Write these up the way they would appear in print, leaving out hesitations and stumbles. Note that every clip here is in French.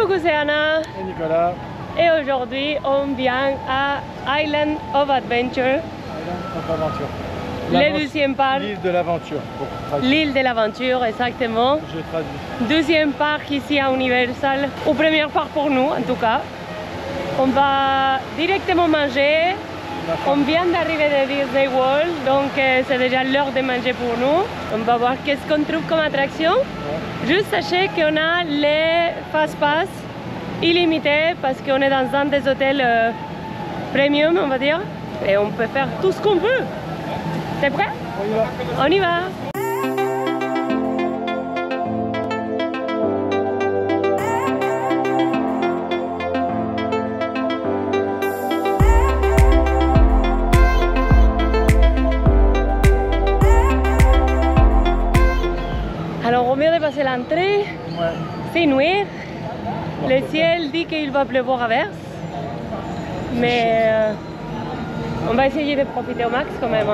coucou, c'est Anna. Et Nicolas. Et aujourd'hui, on vient à Island of Adventure. Island of Adventure. Le deuxième parc. L'île de l'aventure. L'île de l'aventure, exactement. Je traduis. Deuxième parc ici à Universal. Ou premier parc pour nous, en tout cas. On va directement manger. On vient d'arriver de Disney World, donc c'est déjà l'heure de manger pour nous. On va voir qu'est-ce qu'on trouve comme attraction. Ouais. Juste sachez qu'on a les Fast Pass illimités parce qu'on est dans un des hôtels premium, on va dire. Et on peut faire tout ce qu'on veut. T'es prêt? On y va. On y va. Alors on vient de passer l'entrée, ouais. C'est nuit, le ciel dit qu'il va pleuvoir à verse, mais on va essayer de profiter au max quand même.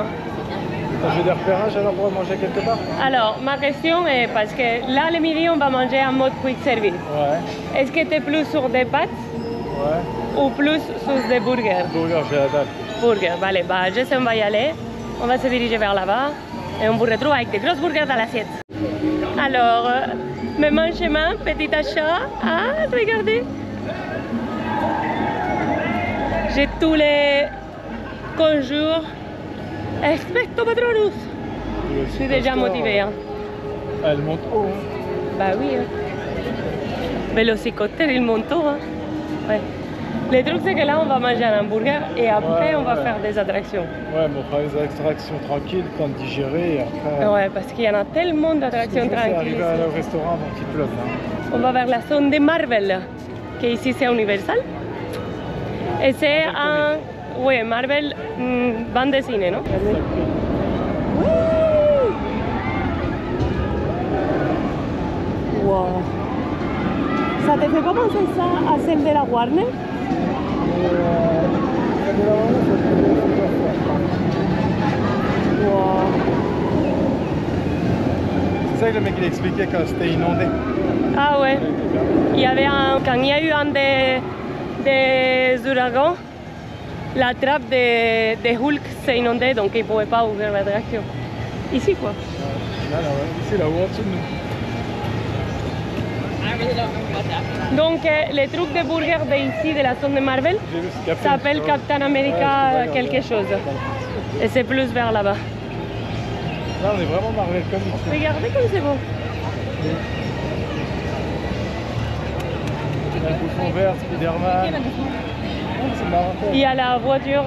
J'ai des repérages alors pour manger quelque part? Alors ma question est, parce que là le midi on va manger en mode quick service. Ouais. Est-ce que tu es plus sur des pâtes? Ouais. Ou plus sur des burgers? Burger, j'ai la dalle. Burger, vale, bah je sais on va y aller, on va se diriger vers là-bas et on vous retrouve avec des grosses burgers dans l'assiette. Alors, même chemin, petit achat. Ah, regardez. J'ai tous les conjures. Expecto Patronus. Je suis déjà motivée. Hein. Elle monte haut. Hein. Bah oui. Hein. Velocicoaster, il monte haut. Hein. Ouais. Le truc c'est que là on va manger un hamburger et après on va faire des attractions. Ouais, mais on fera des attractions tranquilles, temps de digérer et après... Ouais, parce qu'il y en a tellement d'attractions tranquilles. Arriver au restaurant avant qu'il pleuve. Hein. On va vers la zone de Marvel, qui ici c'est Universal. Et c'est un... Oui, Marvel, bande dessinée, non? Wow. Ça te fait pas penser ça à celle de la Warner? Wow. C'est ça que le mec il expliquait quand c'était inondé. Ah ouais. Il y avait quand il y a eu un des ouragans, la trappe de Hulk s'est inondée donc il ne pouvait pas ouvrir l'attraction. Ici quoi. Là, ici là haut au-dessus de nous. Donc le truc de burger d'ici de la zone de Marvel s'appelle Captain America quelque chose. Et c'est plus vers là-bas. Là on est vraiment Marvel comme ici. Regardez comme c'est beau. Il y a le bouton vert, Spider-Man. C'est marrant. Il y a la voiture.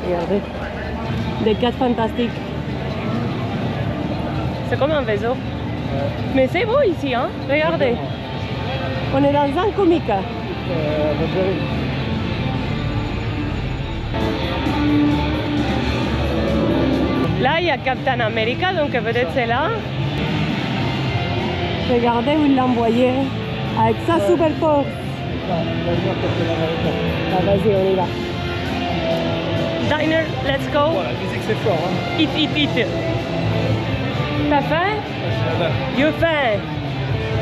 Regardez. Des 4 fantastiques. C'est comme un vaisseau. Ouais. Mais c'est beau ici, hein? Regardez. On est dans un comique. Là, il y a Captain America, donc peut-être c'est là. Regardez où il l'a envoyé. Avec sa super force. Ah, vas-y, on y va. Diner, let's go. Ouais, la musique c'est fort. Hein. Eat. T'as faim? You've faim.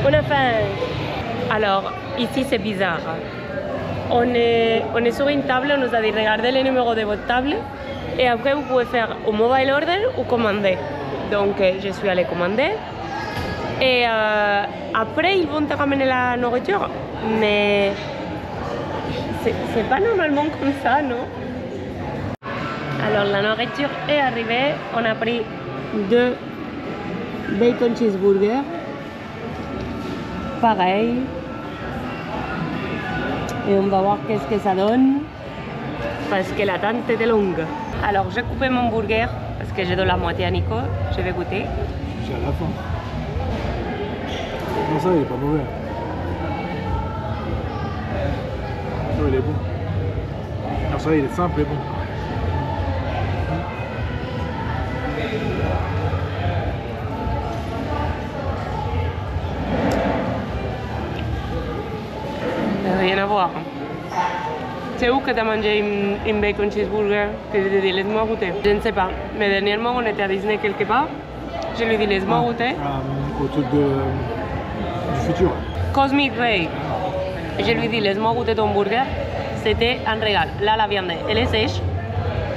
On a faim. Alors, ici c'est bizarre. On est sur une table, on nous a dit regardez le numéro de votre table et après vous pouvez faire au mobile order ou commander. Donc je suis allée commander et après ils vont te ramener la nourriture, mais c'est pas normalement comme ça, non? Alors la nourriture est arrivée, on a pris 2 bacon cheeseburgers, pareil, et on va voir qu'est-ce que ça donne, parce que l'attente était longue. Alors j'ai coupé mon burger, parce que j'ai donné la moitié à Nico, je vais goûter. J'ai à la fin. Non, ça il est pas mauvais. Non, il est bon. Alors ça il est simple et bon. Rien à voir. C'est où que tu as mangé une bacon cheeseburger que je t'ai dit laisse-moi goûter? Je ne sais pas, mais dernièrement on était à Disney quelque part, je lui ai dit laisse-moi goûter. Au truc du futur. Cosmic Ray. Je lui dis, laisse-moi goûter ton burger. C'était un régal. Là, la viande, elle est sèche.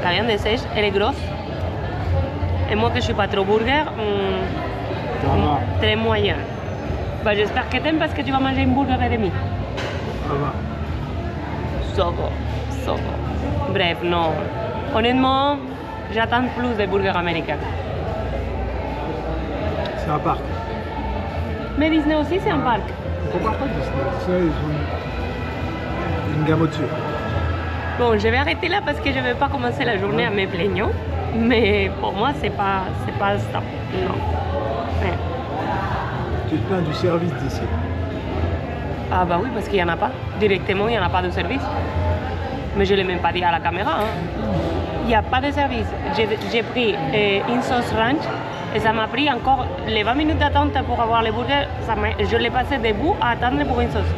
La viande est sèche, elle est grosse. Et moi, que je suis pas trop burger, très moyen. Bah, j'espère que t'aimes parce que tu vas manger un burger et demi. Ça va. Sogo. Bref, non. Honnêtement, j'attends plus des burgers américains. C'est un parc. Mais Disney aussi, c'est un parc. On compare pas Disney. Disney, ils ont une gamme au-dessus. Bon, je vais arrêter là parce que je ne vais pas commencer la journée en me plaignant. Mais pour moi, c'est pas ça. Non. Ouais. Tu te plains du service d'ici. Ah bah oui, parce qu'il n'y en a pas. Directement, il n'y en a pas de service. Mais je ne l'ai même pas dit à la caméra. Hein. Il n'y a pas de service. J'ai pris une sauce ranch et ça m'a pris encore les 20 minutes d'attente pour avoir les burgers. Je l'ai passé debout à attendre pour une sauce.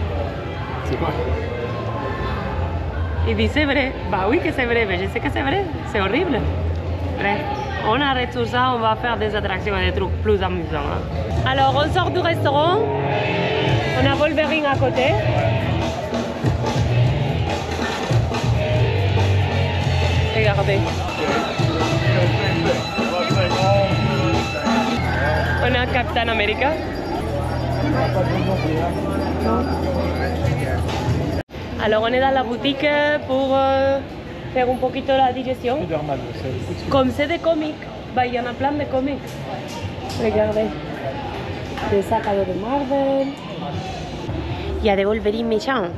C'est quoi? Il dit c'est vrai. Bah oui que c'est vrai, mais je sais que c'est vrai. C'est horrible. Bref, on arrête tout ça, on va faire des attractions et des trucs plus amusants. Hein. Alors on sort du restaurant. On a Wolverine à côté. Regardez. On a Captain America. Alors on est dans la boutique pour faire un poquito la digestion. Comme c'est des comics, bah, il y en a plein de comics. Regardez. Des sacs à dos de Marvel. Il y a des Wolverine méchants.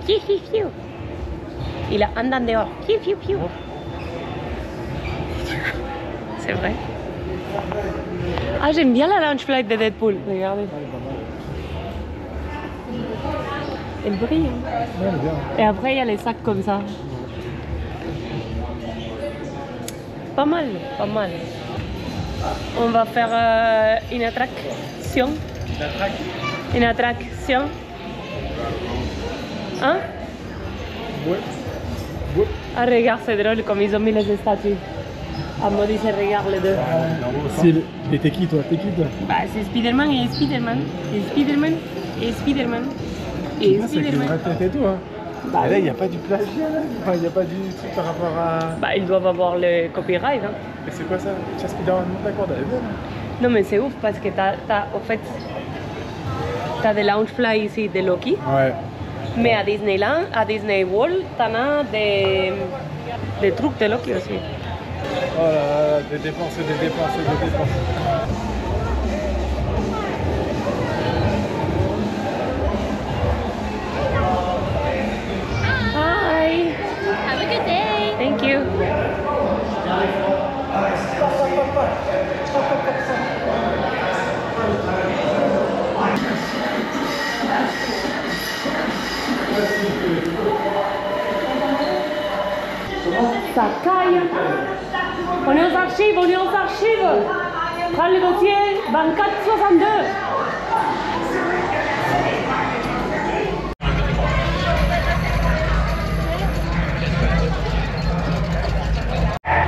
Il a un dent dehors. C'est vrai. Ah, j'aime bien la launch flight de Deadpool. Regardez. Elle brille. Hein. Ouais, bien. Et après, il y a les sacs comme ça. Pas mal, pas mal. On va faire une attraction. Une attraction. Hein? Ouais. Ah, regarde, c'est drôle comme ils ont mis les statues. Ah, moi, ils se regardent les deux. Et t'es qui toi? Bah, c'est Spider-Man et Spider-Man. Et Spider-Man et Spider-Man. Et Spider-Man. C'est tout, hein. Bah, là, il n'y a pas du plagiat, là. Enfin, il n'y a pas du truc par rapport à... Bah, ils doivent avoir le copyright. Hein. Mais c'est quoi ça? Tu as Spider-Man, d'accord, elle est belle. Non, mais c'est ouf parce que en fait, t'as des Loungefly ici de Loki. Ouais. Mais à Disneyland, à Disney World, t'en as des trucs de Loki aussi. Oh là là, des dépenses. Hi. Have a good day. Thank you. Ça caille. On est aux archives. Prends le dossier 2462.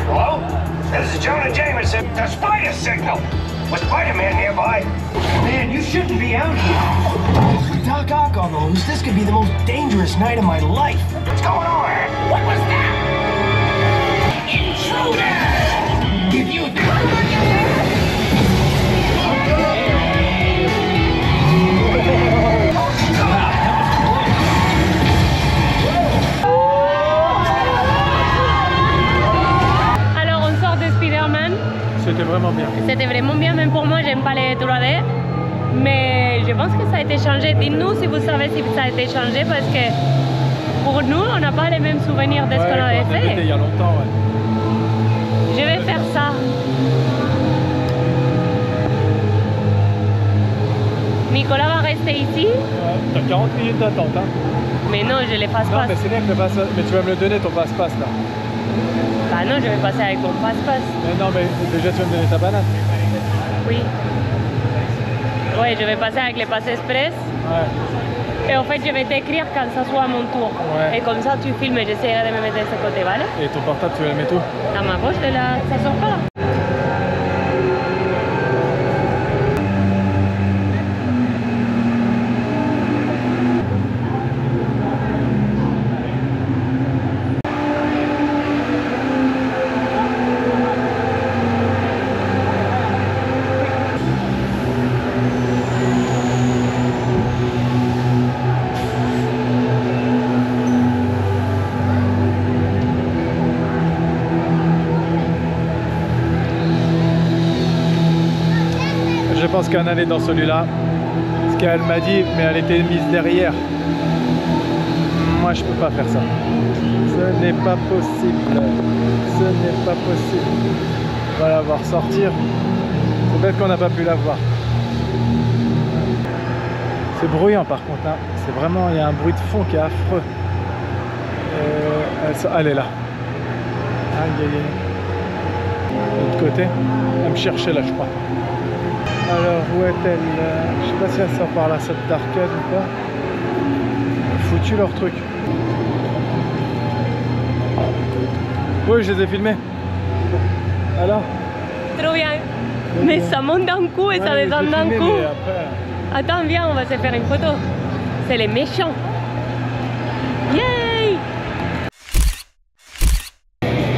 Hello? This is Jonah Jameson. The spider signal. Was Spider-Man nearby? Man, you shouldn't be out here. With Doc Ock on the loose, this could be the most dangerous night of my life. What's going on? What was that? Intruder! If you... Alors on sort de Spider-Man. C'était vraiment bien. C'était vraiment bien, même pour moi, j'aime pas les 3D. Mais je pense que ça a été changé. Dites-nous si vous savez si ça a été changé parce que pour nous, on n'a pas les mêmes souvenirs de ce qu'on avait fait. Il y a longtemps, ouais. Je vais faire ça. Nicolas va rester ici. Ouais, t'as 40 minutes d'attente, hein. Mais non, je les passe Non, pas. mais c'est bien que le passe... Mais tu vas me le donner, ton passe-passe, là. Bah non, je vais passer avec mon passe-passe. Mais non, mais déjà, tu vas me donner ta banane. Oui. Ouais, je vais passer avec les passes express. Ouais. Et en fait, je vais t'écrire quand ça soit à mon tour. Ouais. Et comme ça, tu filmes et j'essaierai de me mettre de ce côté, ¿vale? Et ton portable, tu vas le mettre où? Dans ma poche, ça sort pas là. qu'Anna est dans celui-là. Ce qu'elle m'a dit, mais elle était mise derrière. Moi, je peux pas faire ça. Ce n'est pas possible. Ce n'est pas possible. On va la voir sortir. C'est bête qu'on n'a pas pu la voir. C'est bruyant par contre. Hein. C'est vraiment, il y a un bruit de fond qui est affreux. Elle est là. Aïe, aïe, aïe. De l'autre côté, elle me cherchait là, je crois. Alors, où est-elle? Je sais pas si elle sort par là, cette d'arcade ou pas. Foutu leur truc. Oui, je les ai filmés. Alors? Trop bien. Mais ça monte d'un coup et ça descend d'un coup. Attends, viens, on va se faire une photo. C'est les méchants. Yay!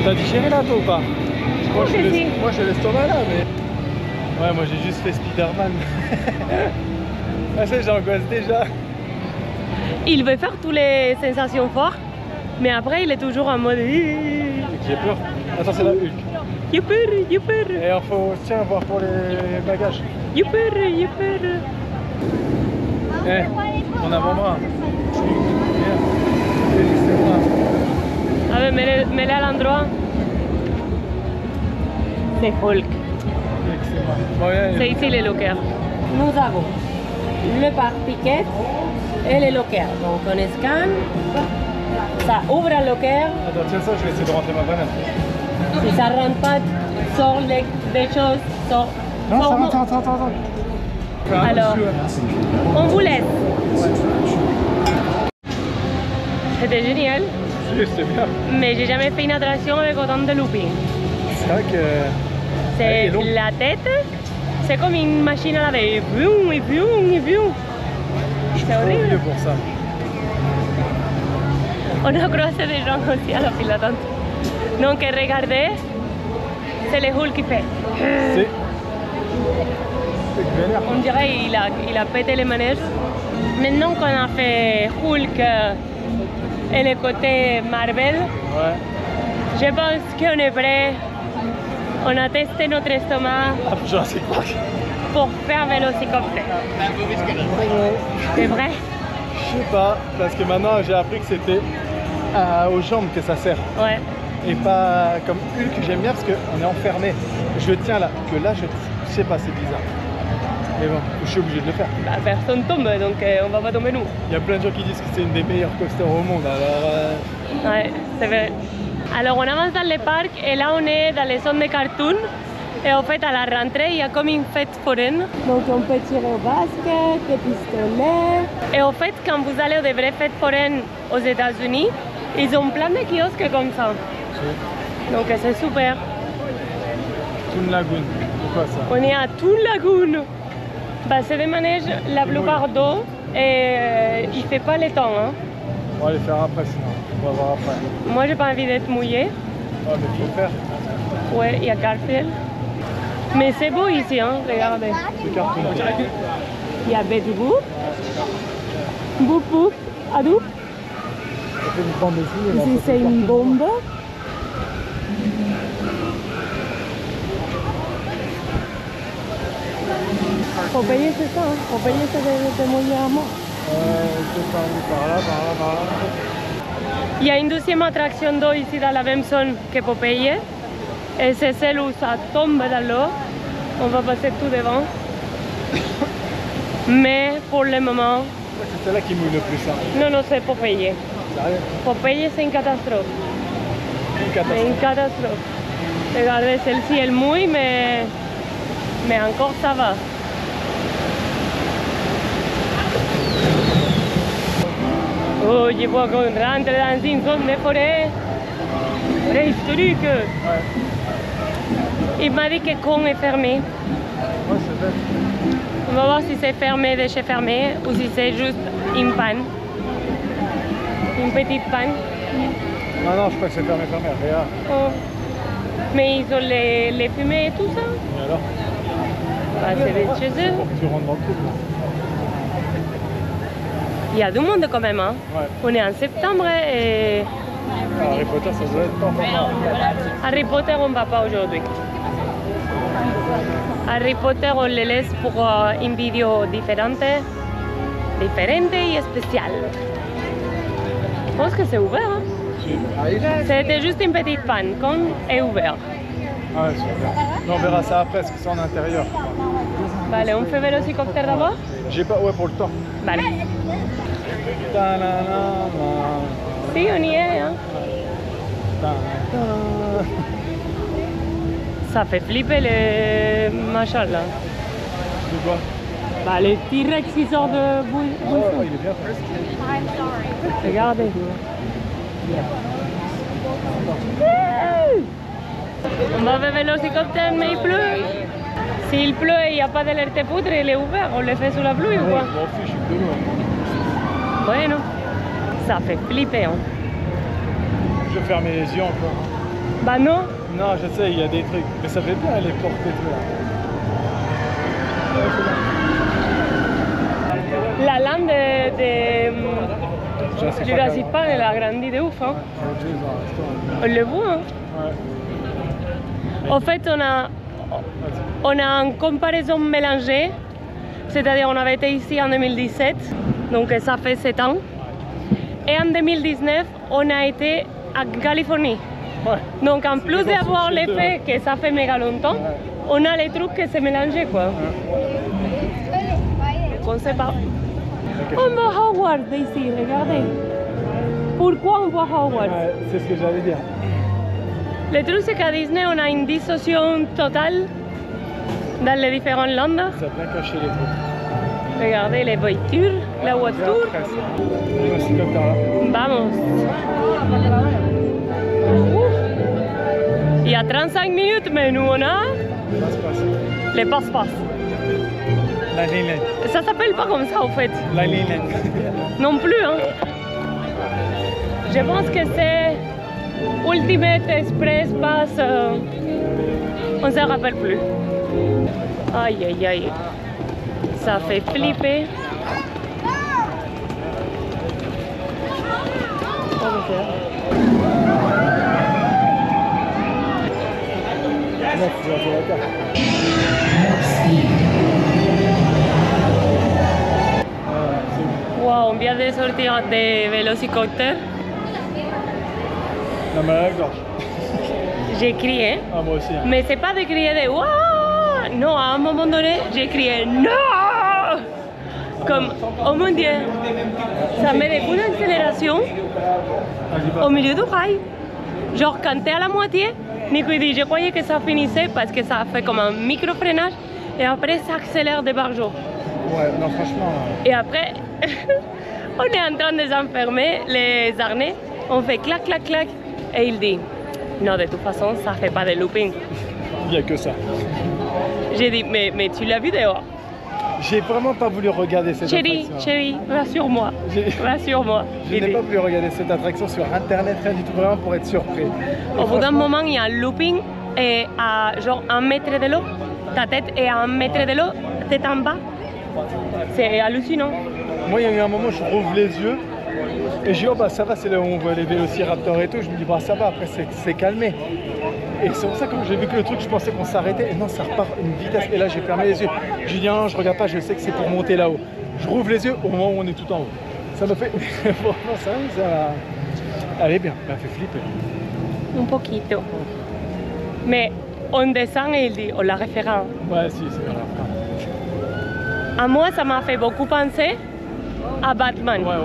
T'as digéré là, toi ou pas? Moi, si. j'ai l'estomac là, mais... Ouais, moi j'ai juste fait Spider-Man. Ah, ça, j'angoisse déjà. Il veut faire toutes les sensations fortes, mais après il est toujours en mode... J'ai peur. Attends, c'est la Hulk. J'ai peur, j'ai peur. Et il faut, tiens, voir pour les bagages. J'ai peur, j'ai peur. Eh, mon avant-bras. C'est moi. A ver, mets-le à l'endroit. C'est Hulk. C'est ici les lockers. Nous avons le parc-ticket et les lockers. Donc on scanne, ça ouvre le locker. Attends, tiens ça, je vais essayer de rentrer ma banane. Si ça rentre pas, sort des choses, sort... Non, ça rentre, attends. Alors, on vous laisse. C'était génial. C'est bien. Mais j'ai jamais fait une attraction avec autant de looping. C'est vrai que... C'est la tête, c'est comme une machine à laver. Et c'est horrible. Pour ça. On a croisé des gens aussi à la file d'attente. Donc regardez, c'est le Hulk qui fait. C'est vénère. On dirait qu'il a pété les manèges. Maintenant qu'on a fait Hulk et le côté Marvel, Ouais. je pense qu'on est prêt. On a testé notre estomac Jurassic Park. pour faire Vélociraptor. C'est vrai? Je sais pas, parce que maintenant j'ai appris que c'était aux jambes que ça sert. Ouais. Et pas comme Hulk, j'aime bien parce qu'on est enfermé. Je le tiens là, que là je sais pas, c'est bizarre. Mais bon, je suis obligé de le faire. Bah, personne tombe, donc on va pas tomber nous. Il y a plein de gens qui disent que c'est une des meilleures coasters au monde, alors... Ouais, c'est vrai. Alors on avance dans le parc et là on est dans les zones de cartoon. Et en fait à la rentrée il y a comme une fête foraine. Donc on peut tirer au basket, des pistolets. Et en fait quand vous allez aux vraies fêtes foraines aux États-Unis, ils ont plein de kiosques comme ça. Donc c'est super. Toon Lagoon, c'est quoi ça? On est à Toon Lagoon. Bah, c'est des manèges la plupart d'eau et il fait pas le temps. Hein. On va les faire après sinon, on va voir après. Moi j'ai pas envie d'être mouillée. Ah mais faut le faire. Ouais, il y a Garfield. Mais c'est beau ici, hein, regardez. C'est carton. Il y a Betty Boop. Boop Boop, Adou. Ici c'est une bombe. Faut payer, c'est ça, hein. Faut payer, c'est de mouiller à mort. Par là. Il y a une deuxième attraction d'eau ici dans la même zone que Popeye. Et c'est celle où ça tombe dans l'eau. On va passer tout devant. Mais pour le moment... C'est celle-là qui mouille le plus. Hein. Non, c'est Popeye. Sérieux? Popeye, c'est une catastrophe. Une catastrophe. C'est une catastrophe. Regardez, celle-ci, elle mouille, mais encore ça va. Oh, je vois qu'on rentre dans une zone de forêt préhistorique. Ouais. Il m'a dit que con est fermé. Ouais, c'est bête. On va voir si c'est fermé de chez fermé ou si c'est juste une panne. Une petite panne. Non, je crois que c'est fermé, regarde. Oh. Mais ils ont les fumées et tout ça. Et alors? Bah, c'est de chez eux. Pour que tu rentres dans le couple. Il y a du monde quand même. Hein. Ouais. On est en septembre et... Harry Potter, ça doit être pas encore. Harry Potter, on ne va pas aujourd'hui. Harry Potter, on le laisse pour une vidéo différente et spéciale. Je pense que c'est ouvert. Hein? C'était juste une petite panne, quand est ouvert. Ah ouais, super. Mais on verra ça après, parce que c'est en intérieur. Vale, on fait vélociptère d'abord? J'ai pas, ouais, pour le temps. Vale. Ta-na-na-na. Si, on y est. Hein? Ta-na-na. Ça fait flipper les machins là. C'est quoi? Bah, les T-Rex qui sortent de bout. Oh, il est bien fait. Regardez. On va faire vélociptère, mais il pleut. S'il pleut et il n'y a pas d'alerte poudre, il est ouvert. On le fait sous la pluie ou quoi? Je m'en fiche, je suis de loin. Bueno, ça fait flipper. Hein. Je vais fermer les yeux encore. Bah non. Non, je sais, il y a des trucs. Mais ça fait bien les portes et tout là. La lande de Jurassic Park, elle a grandi de ouf. Hein. On le voit. Hein. Ouais. En fait, on a une comparaison mélangée. C'est-à-dire on avait été ici en 2017, donc ça fait 7 ans. Et en 2019, on a été en Californie. Ouais. Donc en plus d'avoir l'effet que ça fait méga longtemps, on a les trucs qui se mélangent quoi. On sait pas. On va à Hogwarts ici, regardez. Pourquoi on va à Hogwarts? Ouais, c'est ce que j'allais dire. Le truc c'est qu'à Disney on a une dissociation totale dans les différentes landes. Ça a bien caché les trucs. Regardez les voitures, la voiture. Vamos. Il y a 35 minutes, mais nous on a les passe-passe. La ligne. Ça s'appelle pas comme ça en fait. La ligne. Non plus. Hein. Je pense que c'est Ultimate Express Pass. On ne se rappelle plus. Aïe aïe aïe. Ça fait flipper. Wow, on vient de sortir des vélociptères. La mal à la gorge. J'ai crié. Ah, moi aussi. Hein. Mais c'est pas de crier de waouh. Non, à un moment donné, j'ai crié non. Comme, oh mon Dieu, ça met des coups d'accélération au milieu du rail. Genre, quand t'es à la moitié, Nico il dit, je croyais que ça finissait parce que ça fait comme un micro-freinage et après ça accélère des barjots. Ouais, non, franchement. Et après, on est en train de s'enfermer les harnais, on fait clac, clac, clac et il dit, non, de toute façon, ça fait pas de looping. Il n'y a que ça. J'ai dit, mais tu l'as vu dehors? J'ai vraiment pas voulu regarder cette attraction. Chérie, rassure-moi. Rassure-moi. Je n'ai pas voulu regarder cette attraction sur internet, rien du tout, vraiment pour être surpris. Au bout d'un moment, il y a un looping et à genre 1 mètre de l'eau. Ta tête est à 1 mètre de l'eau, tête en bas. C'est hallucinant. Moi, il y a eu un moment où je rouvre les yeux et je dis, oh bah ça va, c'est là où on voit les vélociraptors et tout. Je me dis, bah ça va, après c'est calmé. Et c'est pour ça que quand j'ai vu que le truc, je pensais qu'on s'arrêtait. Et non, ça repart une vitesse. Et là, j'ai fermé les yeux. J'ai dit, non, je regarde pas, je sais que c'est pour monter là-haut. Je rouvre les yeux au moment où on est tout en haut. Ça me fait. Vraiment, ça. Elle est bien, elle fait flipper. Un poquito. Mais on descend et il dit, on la référence. Ouais, si, c'est vrai. À moi, ça m'a fait beaucoup penser à Batman. Ouais,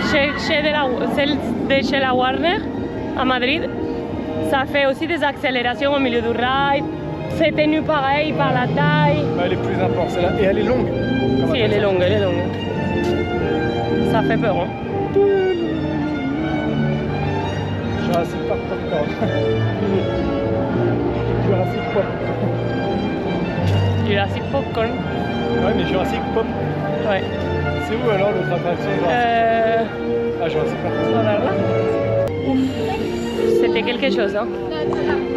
Celle de chez la Warner, à Madrid, ça fait aussi des accélérations au milieu du rail. C'est tenu pareil par la taille. Bah, elle est plus intense, celle-là. Et elle est longue. Si, elle est longue, elle est longue. Ça fait peur, hein. Jurassic Park Popcorn. Jurassic Pop. Jurassic Popcorn. Ouais, mais Jurassic Pop. Ouais. C'est où alors l'autre attraction? Ah, Jurassic Park. C'était quelque chose, hein.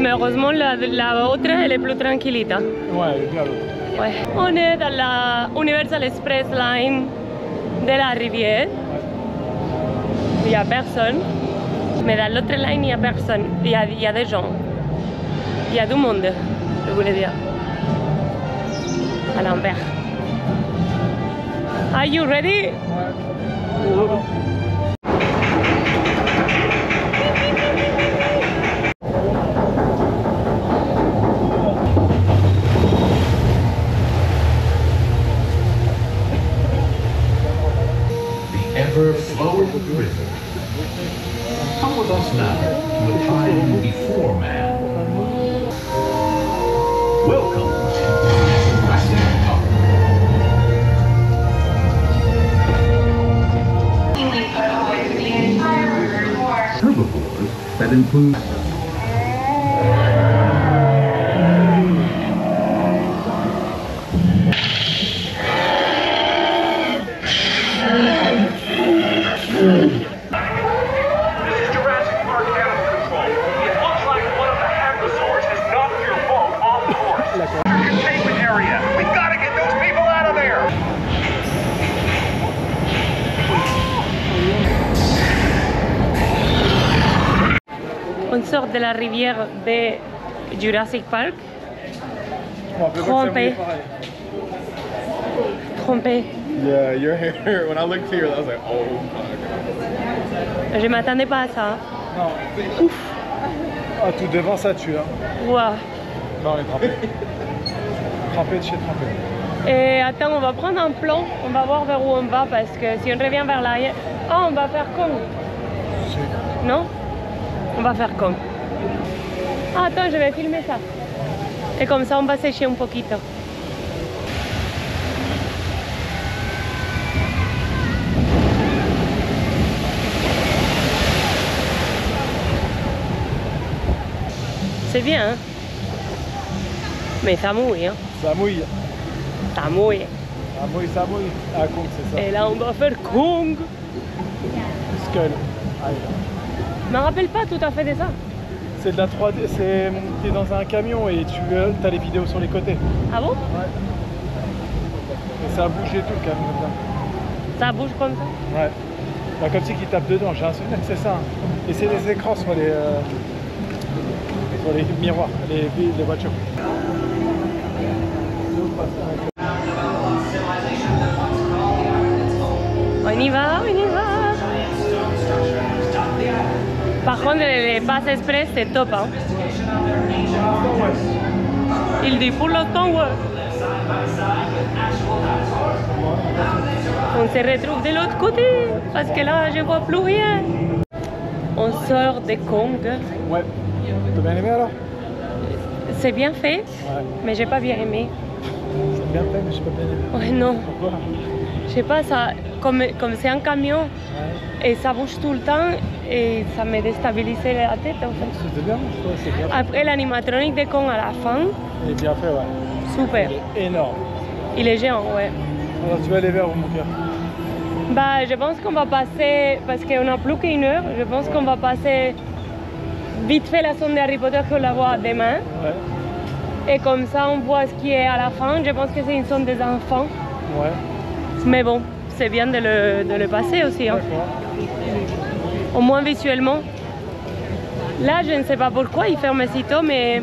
Mais heureusement, la autre, elle est plus tranquillite. Hein. Ouais, elle est bien l'autre. Ouais. On est dans la Universal Express Line de la Rivière. Il n'y a personne. Mais dans l'autre line, il n'y a personne. Il y a des gens. Il y a du monde, je voulais dire. à l'envers. Are you ready? Ever-flowing river. Come with us now to a time before man. Welcome to Jurassic Park. Herbivores that include On sort de la rivière de Jurassic Park. Trompé. Trompé. Yeah, your hair. When I looked here, I was like, oh my god. Je m'attendais pas à ça. Non. Ouf. Ah, tout devant ça tue. Hein. Wow. Non, on est trempé. Trempé de chez trempé. Et attends, on va prendre un plan. On va voir vers où on va parce que si on revient vers l'arrière. Oh, on va faire comme. Non? On va faire comme. Ah, attends, je vais filmer ça. Et comme ça, on va sécher un poquito. C'est bien, hein? Mais ça mouille, hein? Ça mouille. Ça mouille. Ça mouille, ça mouille. Ah, Kong, c'est ça. Et là, on va faire Kong. Skull. Ah, Je me rappelle pas tout à fait de ça. c'est de la 3D, t'es dans un camion et tu as les vidéos sur les côtés. Ah bon? Ouais. Et ça a bougé tout le camion comme ça. Ça bouge comme ça? Ouais. Bah, comme si qu'ils tapent dedans, j'ai un souvenir que c'est ça. Et c'est des écrans sur les miroirs, les voitures. On y va, on y va. Par contre, les passes express, c'est top, hein. Il dit pour l'instant, ouais. On se retrouve de l'autre côté, parce que là, je vois plus rien. On sort de Kong. Ouais. T'as bien aimé alors? C'est bien fait, Ouais. mais j'ai pas bien aimé. C'est bien fait, mais j'ai pas bien aimé. Ouais, non. Pourquoi? Je sais pas, ça, comme c'est un camion, Ouais. et ça bouge tout le temps, et ça me déstabilisait la tête, en fait. C'était bien, je trouve, c'est bien fait. Après, l'animatronique de Kong à la fin, Il est bien fait, ouais. super. Il est énorme. Il est géant, ouais. Alors tu vas aller vers où, mon cœur? Bah, je pense qu'on va passer, parce qu'on n'a plus qu'une heure, je pense qu'on va passer vite fait la zone d'Harry Potter qu'on la voit demain. Ouais. Et comme ça, on voit ce qui est à la fin. Je pense que c'est une zone des enfants. Ouais. Mais bon, c'est bien de le passer aussi, hein. D'accord. Au moins visuellement. Là, je ne sais pas pourquoi il ferme sitôt, mais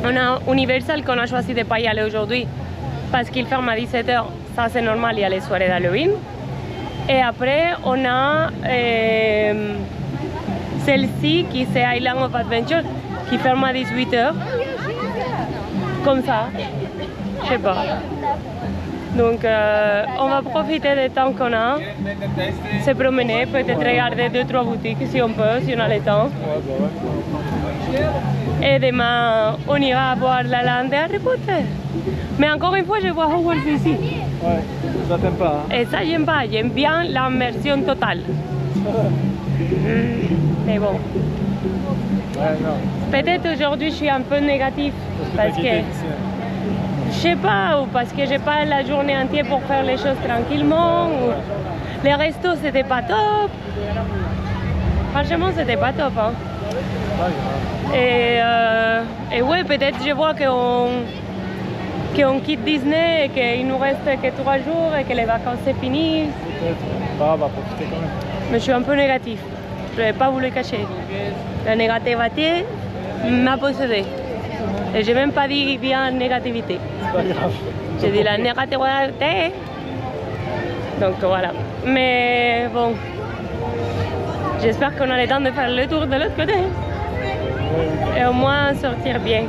on a Universal qu'on a choisi de ne pas y aller aujourd'hui parce qu'il ferme à 17h. Ça, c'est normal, il y a les soirées d'Halloween. Et après, on a celle-ci qui c'est Island of Adventure qui ferme à 18h. Comme ça, je sais pas. Donc, on va profiter du temps qu'on a, se promener, peut-être regarder 2-3 boutiques si on peut, si on a le temps. Ouais, bah ouais. Et demain, on ira voir la lande de Harry Potter. Mais encore une fois, je vois Hogwarts ici. Ouais, ça t'aime pas, hein? Et ça, j'aime pas. J'aime bien l'immersion totale. Mais bon. Ouais, non. Peut-être aujourd'hui, je suis un peu négatif. Parce que, je sais pas, ou parce que j'ai pas la journée entière pour faire les choses tranquillement. Ou... Les restos, c'était pas top. Franchement, c'était pas top, hein. Et ouais, peut-être je vois qu'on quitte Disney et qu'il nous reste que 3 jours et que les vacances se finissent. Peut-être. Bah, on va profiter quand même. Mais je suis un peu négatif. Je ne vais pas vous le cacher. La négativité m'a possédé. Et je n'ai même pas dit bien négativité. C'est pas grave. J'ai dit la négativité. Donc voilà. Mais bon, j'espère qu'on a le temps de faire le tour de l'autre côté. Et au moins sortir bien.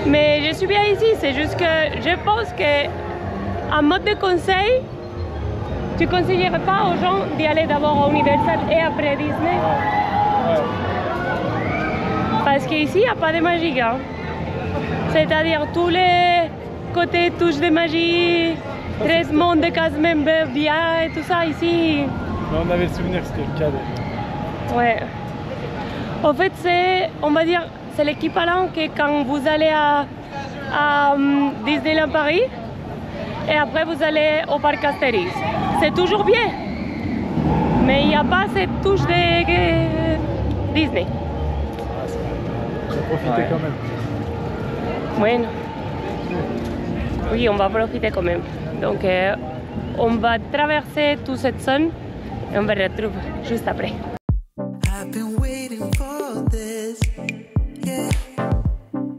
Mais je suis bien ici, c'est juste que je pense que en mode de conseil, tu ne conseillerais pas aux gens d'y aller d'abord à Universal et après Disney. Ouais. Parce qu'ici, il n'y a pas de magie. Hein. C'est-à-dire tous les côtés touches de magie, traitement de cast member bien et tout ça ici. Mais on avait le souvenir que c'était le cas déjà. Ouais. En fait, c'est, on va dire, c'est l'équivalent que quand vous allez à Disneyland Paris et après vous allez au parc Astérix. C'est toujours bien, mais il n'y a pas cette touche de Disney. On va profiter quand même. Bueno. Oui, on va profiter quand même. Donc, on va traverser toute cette zone et on va retrouver juste après. I've been waiting for this, yeah.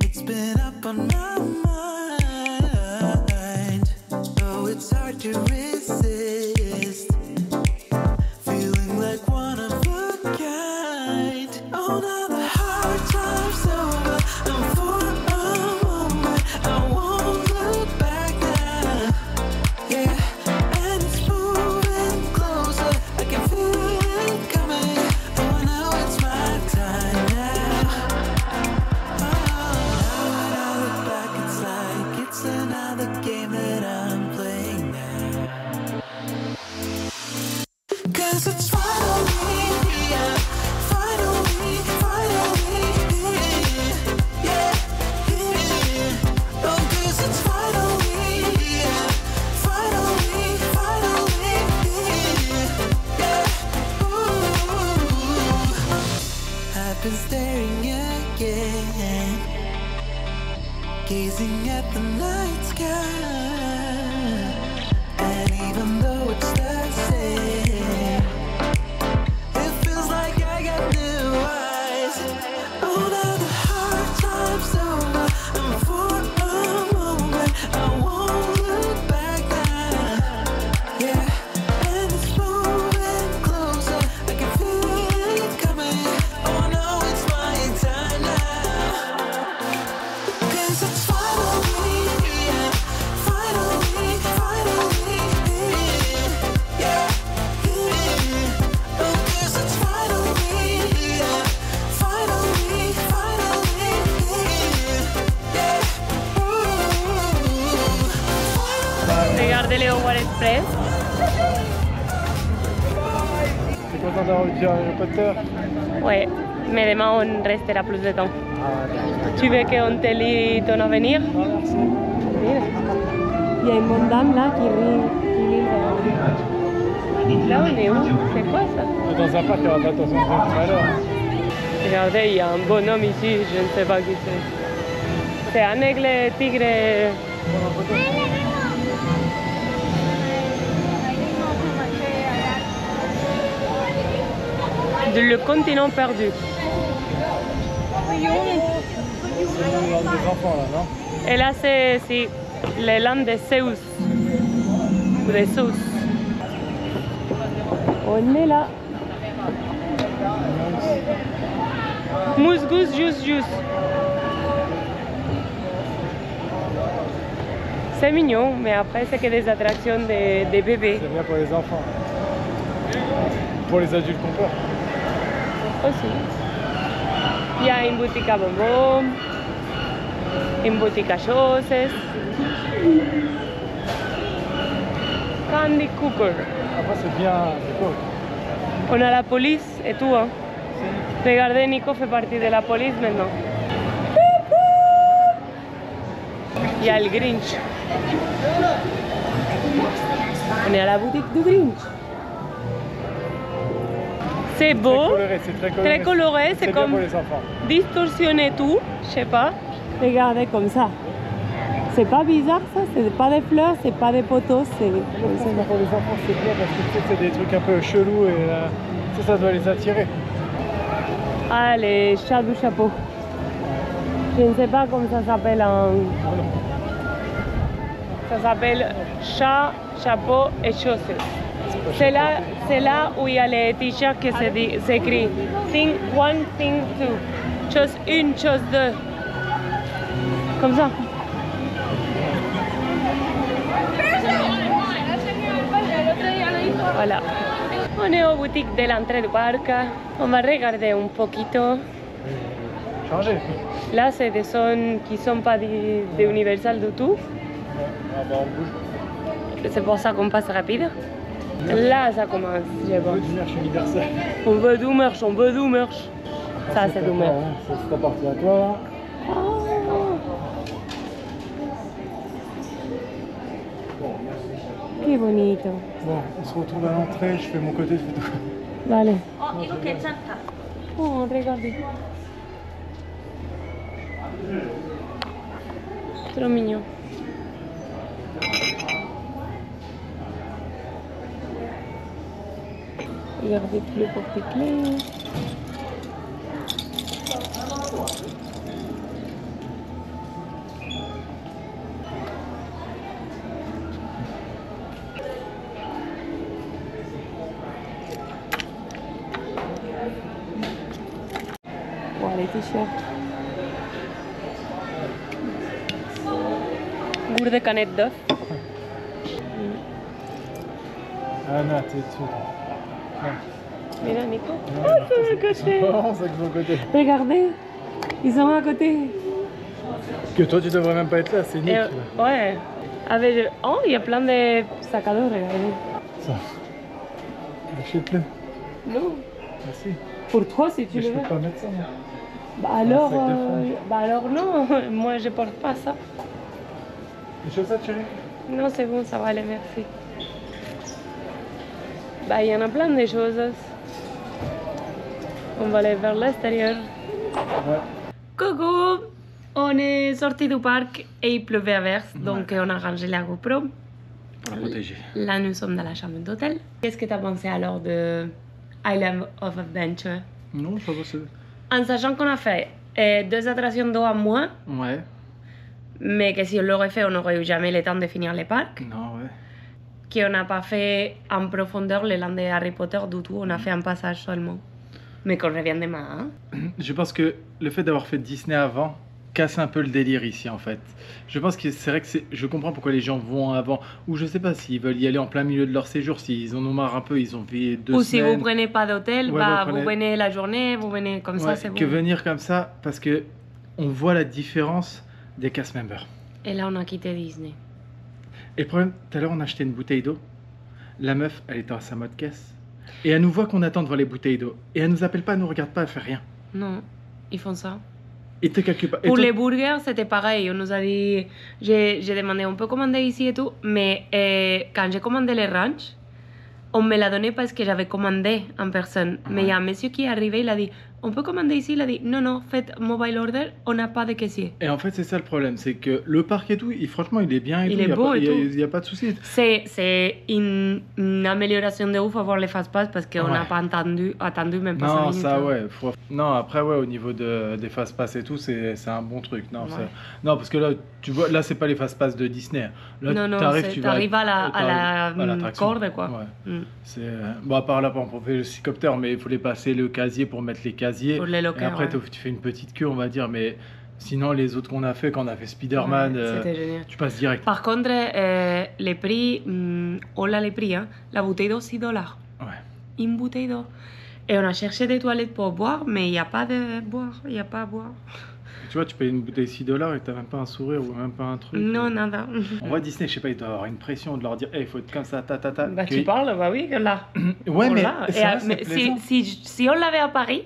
It's been up on my mind. Oh, it's hard to resist. Feeling like one of a kind. Oh, now the hard time's over. And for a moment, I won't look back now. Yeah, and it's moving closer. I can feel it coming. Oh, now it's my time now. Oh, now when I look back, it's like it's another game that I'm playing now. 'Cause it's finally here, finally, yeah, here. Oh, 'cause it's finally here, finally, yeah. Ooh. I've been staring again, gazing at the night sky, and even though it's the same, it feels like I got new eyes. Oh, now the hard time's over, and for a moment I won't look back now. Yeah, and it's moving closer. I can feel it coming. Oh, I know it's my time now. 'Cause it's finally here, finally, yeah, here. Oh, 'cause it's finally here, finally, yeah. Ooh. Regardez les Hogwarts Express. T'es content d'avoir vu Harry Potter? Ouais, mais demain on restera plus de temps. Ah, d'accord. Tu veux qu'on te lit ton avenir? Non, merci. Mira, il y a une bonne dame là qui lit le... Là on est où? C'est quoi ça? Dans un parc, il y aura pas attention tout à l'heure. Regardez, il y a un bonhomme ici, je ne sais pas qui c'est. C'est un aigle tigre. Le continent perdu. C'est le land des enfants là, non? Et là c'est le land de Zeus. Ou de Zeus. On est là. Mousse gousse jus. C'est mignon, mais après c'est que des attractions de bébés C'est bien pour les enfants. Pour les adultes qu'on peur. aussi. Il y a une boutique à bonbons, une boutique à choses, Candy Cooker. Après c'est bien, c'est cool. On a la police et tout. Hein. Regardez, Nico fait partie de la police maintenant. Il y a le Grinch. On est à la boutique du Grinch. C'est beau, Très coloré, c'est bien comme pour les enfants. distorsionner tout, je sais pas. Regardez comme ça. C'est pas bizarre ça, c'est pas des fleurs, c'est pas des poteaux, c'est comme ça. Pour les enfants c'est bien parce que tu sais, c'est des trucs un peu chelous et ça doit les attirer. Ah, les chats du chapeau. Je ne sais pas comment ça s'appelle en... Ça s'appelle chat, chapeau et chaussettes. C'est là où il y a les t-shirts qui c'est écrit thing 1, thing 2. Chose 1, chose 2. Comme ça. Voilà. On est aux boutiques de l'entrée du parc. On va regarder un poquito. Changer. Là, c'est des zones qui ne sont pas d'Universal du tout. Ah bah, on bouge. C'est pour ça qu'on passe rapide. Là, ça commence, je On pense. veut du merch universel. On veut du merch, on veut du merch. Ça, c'est du merch. Ça, c'est ta partie à toi, là. Che bonito. Bon, on se retrouve à l'entrée, je fais mon côté photo. Vale. Oh, regardez. Trop mignon. Regardez tous les porte-clés. Voilà les t-shirts. Gourde de canette d'œuf. Ah non, t'es dessus. Mira, Nico. Non, Ah, c'est de côté. Oh, c'est de mon côté. Regardez, ils sont à côté. Que toi, tu devrais même pas être là, c'est Nick. Ouais. Avec, oh, il y a plein de sacs à dos, regardez. Ça. Achète-le. Non. Merci. Pour toi, si tu Mais le je peux veux. pas mettre ça, moi. Bah alors non, moi je porte pas ça. Les chaussettes, chérie? Non, c'est bon, ça va aller, merci. Bah, il y en a plein de choses. On va aller vers l'extérieur. Ouais. Coucou! On est sorti du parc et il pleuvait à verse, donc on a rangé la GoPro. Pour la protéger. Là, nous sommes dans la chambre d'hôtel. Qu'est-ce que tu as pensé alors de Island of Adventure? Non, ça va, c'est... En sachant qu'on a fait 2 attractions d'eau à moins, Ouais. mais que si on l'aurait fait, on n'aurait eu jamais le temps de finir les parcs. Non, ouais. Qu'on n'a pas fait en profondeur le land de Harry Potter du tout, on a fait un passage seulement. Mais qu'on revient demain, hein? Je pense que le fait d'avoir fait Disney avant casse un peu le délire ici, en fait. Je pense que c'est vrai que c'est... Je comprends pourquoi les gens vont avant. Ou je sais pas s'ils veulent y aller en plein milieu de leur séjour, s'ils en ont marre un peu, ils ont fait 2 Ou semaines. si vous prenez pas d'hôtel, Ouais, bah, vous vous prenez- venez la journée, vous venez comme ça, Ouais, c'est bon. que venir comme ça, parce que on voit la différence des cast members. Et là, on a quitté Disney. Et le problème, tout à l'heure, on a acheté une bouteille d'eau. La meuf, elle était à sa mode caisse. Et elle nous voit qu'on attend devant les bouteilles d'eau. Et elle nous appelle pas, elle nous regarde pas, elle fait rien. Non, ils font ça. Et te calcule pas. Et Pour toi- les burgers, c'était pareil. On nous a dit, j'ai demandé, on peut commander ici et tout. Mais quand j'ai commandé les ranch, on me l'a donné parce que j'avais commandé en personne. Mais il y a un monsieur qui est arrivé, il a dit, on peut commander ici? Il a dit, non, non, faites mobile order, on n'a pas de caissier. Et en fait, c'est ça le problème, c'est que le parc et tout, franchement, il est bien et Il tout. est y a beau pas, et tout. Il n'y a pas de souci. C'est une amélioration de ouf avoir les fast-pass parce qu'on n'a Ouais. pas attendu même pas 5 Non, minutes. ça, hein. ouais. Non, après, ouais, au niveau des fast-pass et tout, c'est un bon truc. Non, Ouais. non, parce que là, tu vois, là, c'est pas les fast-pass de Disney. Là, Non, non, t'arrives, tu vas t'arrives à la l'attraction. corde, quoi. Ouais. Mm. C'est bon, à part là, on peut faire le hélicoptère, mais il faut les passer le casier pour mettre les casiers. Pour les Et lockers, après, ouais. tu fais une petite queue, on va dire, mais sinon, les autres qu'on a fait, quand on a fait Spider-Man, Ouais, c'était génial. tu passes direct. Par contre, les prix, hola les prix, hein. La bouteille d'eau, $6. Ouais. Une bouteille d'eau. Et on a cherché des toilettes pour boire, mais il n'y a pas de boire, il n'y a pas à boire. Tu vois, tu payes une bouteille $6 et t'as même pas un sourire ou même pas un truc. Non, nada. On voit Disney, je sais pas, il doit avoir une pression de leur dire, hey, il faut être comme ça, ta. Bah, Que- tu parles, bah oui, là. Ouais, mais Voilà. c'est Et, vrai, c'est mais plaisant. si on l'avait à Paris,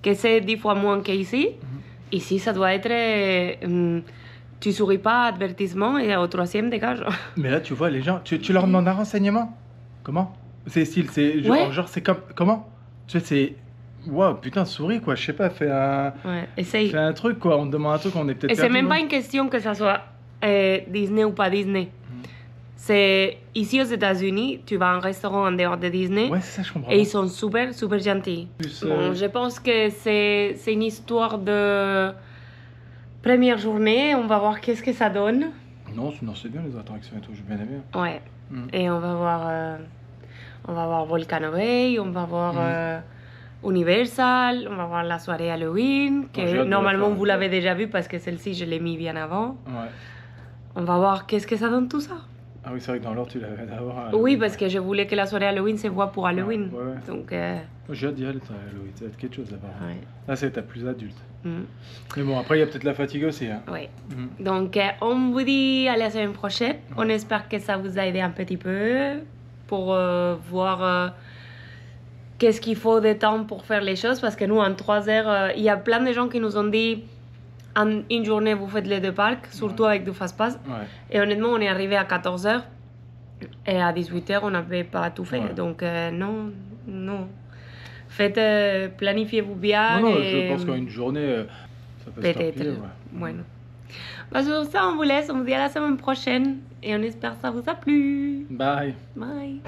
que c'est 10 fois moins qu'ici, ici, ça doit être. Tu souris pas, avertissement et au 3e dégage. Mais là, tu vois, les gens, tu leur demandes un renseignement. Comment? C'est style, c'est Ouais. genre, c'est comme, comment? Tu sais, c'est, waouh, putain, souris quoi, je sais pas, fais Ouais, essaye. un truc quoi, on te demande un truc, on est peut-être Et c'est perdu, même non? pas une question que ça soit Disney ou pas Disney. C'est ici aux États-Unis, tu vas à un restaurant en dehors de Disney Ouais, c'est ça, je comprends. et ils sont super, super gentils. Plus, Bon, je pense que c'est une histoire de première journée. On va voir qu'est-ce que ça donne. Non, c'est bien les attractions et tout, j'ai bien aimé. Ouais. Mm. Et on va voir Volcano Bay, on va voir Universal, on va voir la soirée Halloween, j'ai hâte que de normalement la faire. vous l'avez déjà vu parce que celle-ci je l'ai mis bien avant. Ouais. On va voir qu'est-ce que ça donne tout ça. Ah oui, c'est vrai que dans l'ordre, tu l'avais d'abord. Oui, parce que je voulais que la soirée Halloween se voit pour Halloween. Ouais, ouais. Donc, Moi, j'ai hâte d'y aller, ça, Halloween, ça va être quelque chose là-bas. ouais. Là, c'est ta plus adulte. Mm. Mais bon, après, il y a peut-être la fatigue aussi. Hein. Ouais. Mm. Donc, on vous dit à la semaine prochaine. On espère que ça vous a aidé un petit peu pour voir qu'est-ce qu'il faut de temps pour faire les choses. Parce que nous, en 3 heures, il y a plein de gens qui nous ont dit en une journée, vous faites les 2 parcs, surtout avec du fast-pass. Ouais. Et honnêtement, on est arrivé à 14 heures. Et à 18 heures, on n'avait pas tout fait. Ouais. Donc, non. Faites, planifiez-vous bien. Non, et je pense qu'en une journée, ça peut se peut-être. faire plier, ouais. Bueno. Bah, sur ça, on vous laisse. On vous dit à la semaine prochaine. Et on espère que ça vous a plu. Bye. Bye.